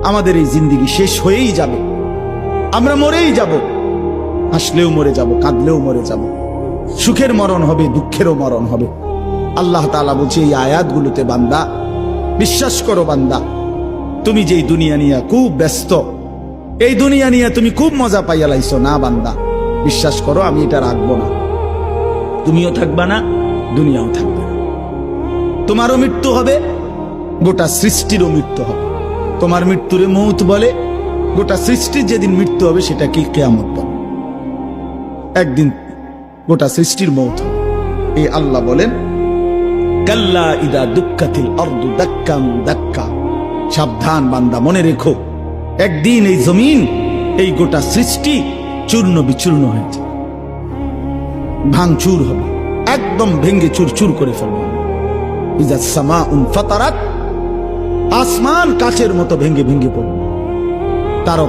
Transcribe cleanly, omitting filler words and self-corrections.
আমাদের এই জিন্দেগি শেষ হয়েই যাবে, আমরা মরেই যাব, হাসলেও মরে যাব, কাঁদলেও মরে যাব, সুখের মরণ হবে, দুঃখেরও মরণ হবে। আল্লাহ তাআলা বলছে এই আয়াতগুলোতে, বান্দা বিশ্বাস করো, বান্দা তুমি যেই দুনিয়া নিয়ে খুব ব্যস্ত, এই দুনিয়া নিয়ে তুমি খুব মজা পাইয়া লাইছো না, বান্দা বিশ্বাস করো আমি এটা রাখবো না, তুমিও থাকবা না, দুনিয়াও থাকবে না। তোমারও মৃত্যু হবে, গোটা সৃষ্টিরও মৃত্যু হবে। তোমার মৃত্যুরে মৌত বলে, গোটা সৃষ্টির যেদিন মৃত্যু হবে সেটা কি কিয়ামত বলে। একদিন গোটা সৃষ্টির মৌত হবে। এই আল্লাহ বলেন, কাল্লা ইদা দুক্কাতিল আরদু দাক্কাম দাক্কা, সাবধান বান্দা, মনে রেখো একদিন এই জমিন, এই গোটা সৃষ্টি চূর্ণ বিচূর্ণ হয়েছে, ভাঙচুর হবে, একদম ভেঙ্গে চুরচুর করে ফেলবে। ইজা সামাউন ফাতারাত, আসমান কাচের মতো ভেঙ্গে ভেঙ্গে পড়বে।